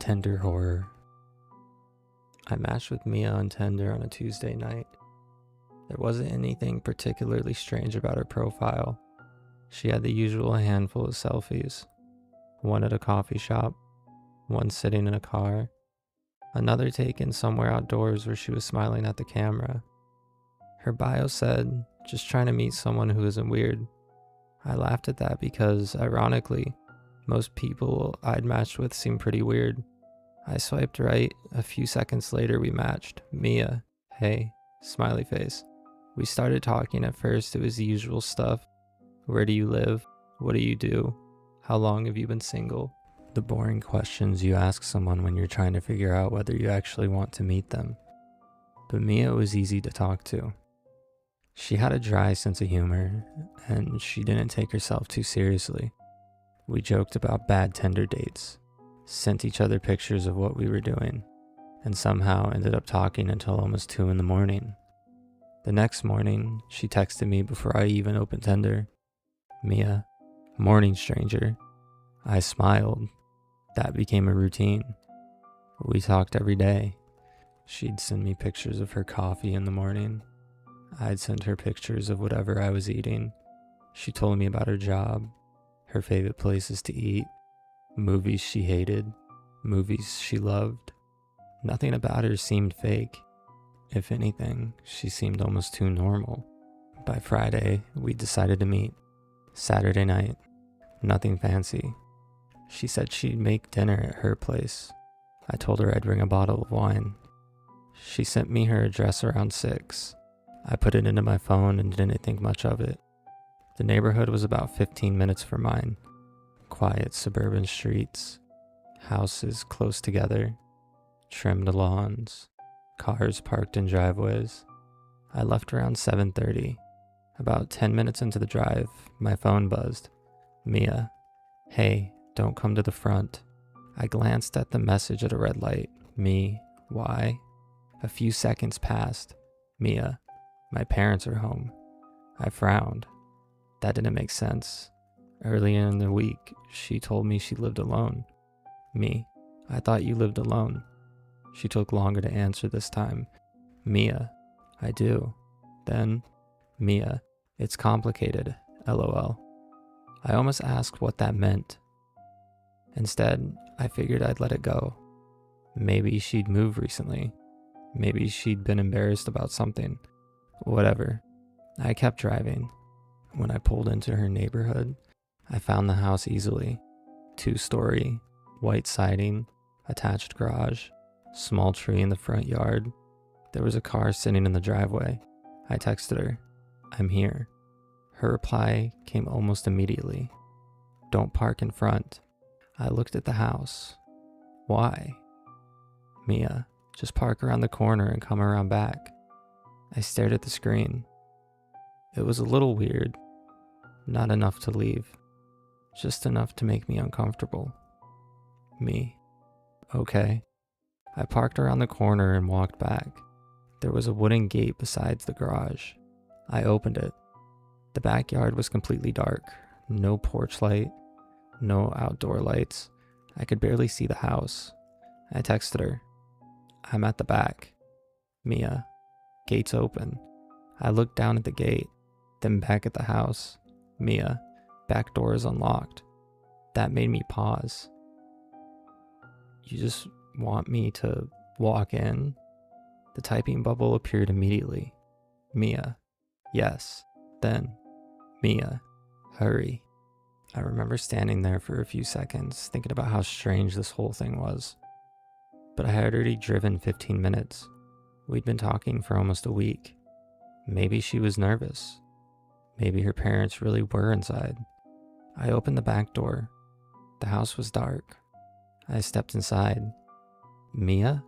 Tinder horror. I matched with Mia on Tinder on a Tuesday night. There wasn't anything particularly strange about her profile. She had the usual handful of selfies. One at a coffee shop, one sitting in a car, another taken somewhere outdoors where she was smiling at the camera. Her bio said, "Just trying to meet someone who isn't weird." I laughed at that because, ironically, most people I'd matched with seemed pretty weird. I swiped right. A few seconds later, we matched. Mia. Hey. Smiley face. We started talking. At first, it was the usual stuff. Where do you live? What do you do? How long have you been single? The boring questions you ask someone when you're trying to figure out whether you actually want to meet them. But Mia was easy to talk to. She had a dry sense of humor, and she didn't take herself too seriously. We joked about bad Tinder dates, sent each other pictures of what we were doing, and somehow ended up talking until almost 2 in the morning. The next morning, she texted me before I even opened Tinder. "Mia, morning stranger." I smiled. That became a routine. We talked every day. She'd send me pictures of her coffee in the morning. I'd send her pictures of whatever I was eating. She told me about her job, her favorite places to eat, movies she hated, movies she loved. Nothing about her seemed fake. If anything, she seemed almost too normal. By Friday, we decided to meet. Saturday night. Nothing fancy. She said she'd make dinner at her place. I told her I'd bring a bottle of wine. She sent me her address around 6. I put it into my phone and didn't think much of it. The neighborhood was about 15 minutes from mine. Quiet suburban streets, houses close together, trimmed lawns, cars parked in driveways. I left around 7:30. About 10 minutes into the drive, my phone buzzed. "Mia, hey, don't come to the front." I glanced at the message at a red light. Me, why? A few seconds passed. "Mia, my parents are home." I frowned. That didn't make sense. Earlier in the week, she told me she lived alone. Me, I thought you lived alone. She took longer to answer this time. "Mia, I do." Then, "Mia, it's complicated, LOL. I almost asked what that meant. Instead, I figured I'd let it go. Maybe she'd moved recently. Maybe she'd been embarrassed about something. Whatever. I kept driving. When I pulled into her neighborhood, I found the house easily. 2-story, white siding, attached garage, small tree in the front yard. There was a car sitting in the driveway. I texted her, "I'm here." Her reply came almost immediately. "Don't park in front." I looked at the house. "Why?" "Mia, just park around the corner and come around back." I stared at the screen. It was a little weird. Not enough to leave. Just enough to make me uncomfortable. Me. Okay. I parked around the corner and walked back. There was a wooden gate besides the garage. I opened it. The backyard was completely dark. No porch light. No outdoor lights. I could barely see the house. I texted her, "I'm at the back." "Mia, gate's open." I looked down at the gate, then back at the house. "Mia, back door is unlocked." That made me pause. "You just want me to walk in?" The typing bubble appeared immediately. "Mia, yes." Then, "Mia, hurry." I remember standing there for a few seconds, thinking about how strange this whole thing was. But I had already driven 15 minutes. We'd been talking for almost a week. Maybe she was nervous. Maybe her parents really were inside. I opened the back door. The house was dark. I stepped inside. "Mia?"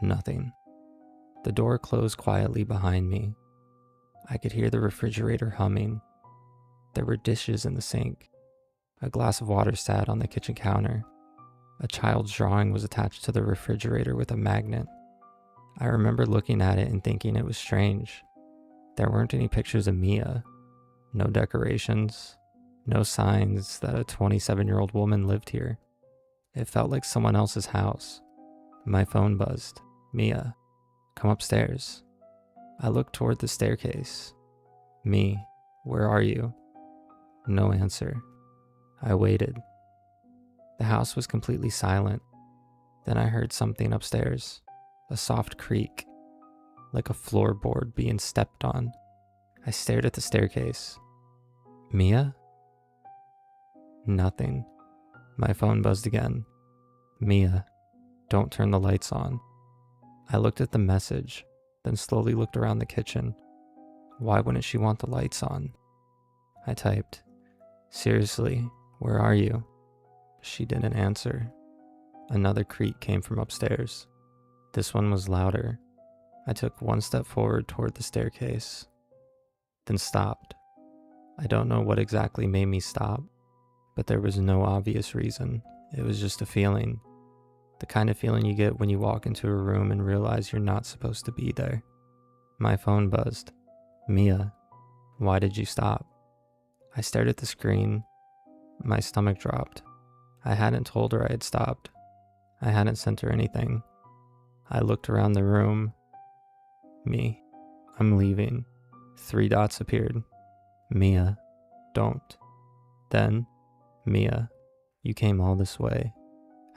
Nothing. The door closed quietly behind me. I could hear the refrigerator humming. There were dishes in the sink. A glass of water sat on the kitchen counter. A child's drawing was attached to the refrigerator with a magnet. I remember looking at it and thinking it was strange. There weren't any pictures of Mia. No decorations. No signs that a 27-year-old woman lived here. It felt like someone else's house. My phone buzzed. Mia, come upstairs. I looked toward the staircase. Me, where are you? No answer. I waited. The house was completely silent. Then I heard something upstairs. A soft creak, like a floorboard being stepped on. I stared at the staircase. Mia? Nothing. My phone buzzed again. Mia, don't turn the lights on. I looked at the message, then slowly looked around the kitchen. Why wouldn't she want the lights on? I typed, seriously, where are you? She didn't answer. Another creak came from upstairs. This one was louder. I took one step forward toward the staircase, then stopped. I don't know what exactly made me stop, but there was no obvious reason. It was just a feeling. The kind of feeling you get when you walk into a room and realize you're not supposed to be there. My phone buzzed. Mia, why did you stop? I stared at the screen. My stomach dropped. I hadn't told her I had stopped. I hadn't sent her anything. I looked around the room. Me, I'm leaving. 3 dots appeared. Mia, don't. Then, Mia, you came all this way.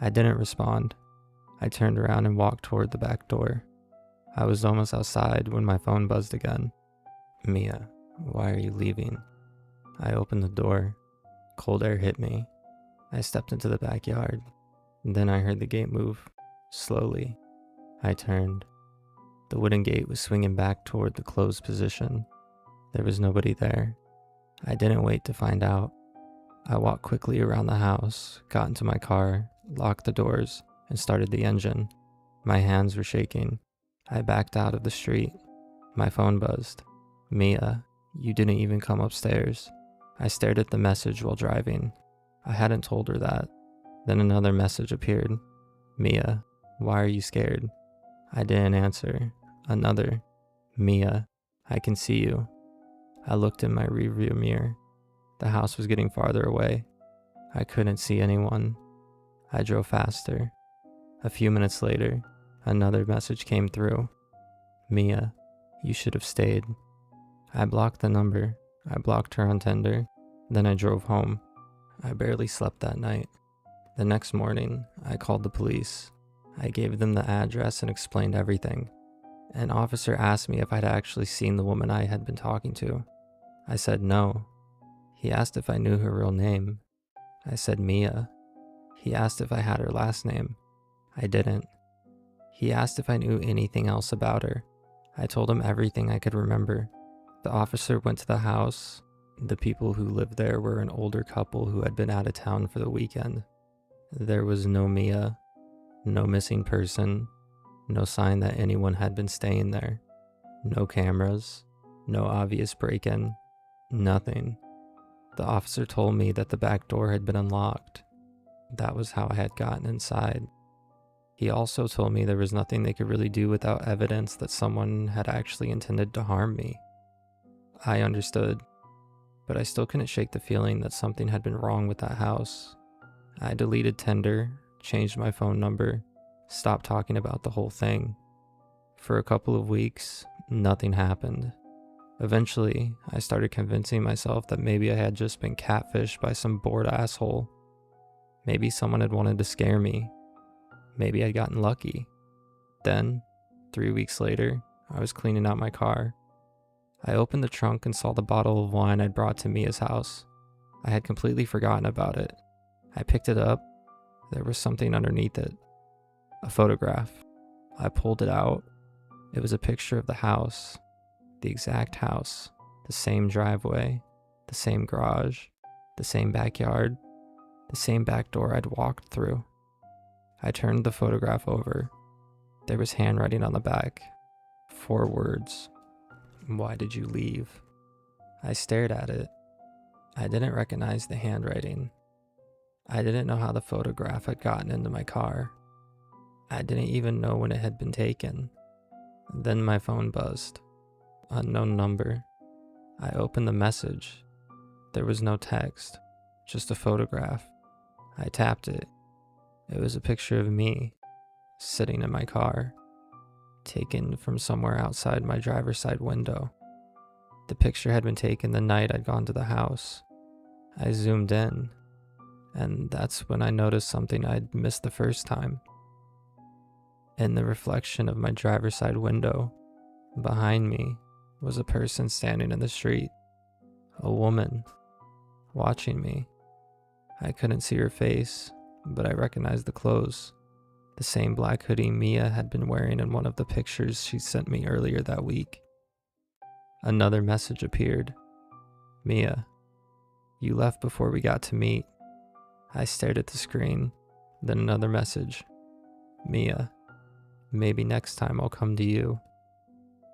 I didn't respond. I turned around and walked toward the back door. I was almost outside when my phone buzzed again. Mia, why are you leaving? I opened the door. Cold air hit me. I stepped into the backyard. Then I heard the gate move, slowly. I turned. The wooden gate was swinging back toward the closed position. There was nobody there. I didn't wait to find out. I walked quickly around the house, got into my car, locked the doors, and started the engine. My hands were shaking. I backed out of the street. My phone buzzed. Mia, you didn't even come upstairs. I stared at the message while driving. I hadn't told her that. Then another message appeared. Mia, why are you scared? I didn't answer. Another. Mia, I can see you. I looked in my rearview mirror. The house was getting farther away. I couldn't see anyone. I drove faster. A few minutes later, another message came through. Mia, you should have stayed. I blocked the number. I blocked her on Tinder. Then I drove home. I barely slept that night. The next morning, I called the police. I gave them the address and explained everything. An officer asked me if I'd actually seen the woman I had been talking to. I said no. He asked if I knew her real name. I said Mia. He asked if I had her last name. I didn't. He asked if I knew anything else about her. I told him everything I could remember. The officer went to the house. The people who lived there were an older couple who had been out of town for the weekend. There was no Mia, no missing person, no sign that anyone had been staying there, no cameras, no obvious break-in, nothing. The officer told me that the back door had been unlocked. That was how I had gotten inside. He also told me there was nothing they could really do without evidence that someone had actually intended to harm me. I understood, but I still couldn't shake the feeling that something had been wrong with that house. I deleted Tinder, changed my phone number, stopped talking about the whole thing. For a couple of weeks, nothing happened. Eventually, I started convincing myself that maybe I had just been catfished by some bored asshole. Maybe someone had wanted to scare me. Maybe I'd gotten lucky. Then, 3 weeks later, I was cleaning out my car. I opened the trunk and saw the bottle of wine I'd brought to Mia's house. I had completely forgotten about it. I picked it up. There was something underneath it. A photograph. I pulled it out. It was a picture of the house. The exact house. The same driveway. The same garage. The same backyard. The same back door I'd walked through. I turned the photograph over. There was handwriting on the back. 4 words. Why did you leave? I stared at it. I didn't recognize the handwriting. I didn't know how the photograph had gotten into my car. I didn't even know when it had been taken. Then my phone buzzed. Unknown number. I opened the message. There was no text, just a photograph. I tapped it. It was a picture of me sitting in my car, taken from somewhere outside my driver's side window. The picture had been taken the night I'd gone to the house. I zoomed in, and that's when I noticed something I'd missed the first time. In the reflection of my driver's side window, behind me was a person standing in the street, a woman, watching me. I couldn't see her face, but I recognized the clothes, the same black hoodie Mia had been wearing in one of the pictures she sent me earlier that week. Another message appeared. Mia, you left before we got to meet. I stared at the screen, then another message. Mia, maybe next time I'll come to you.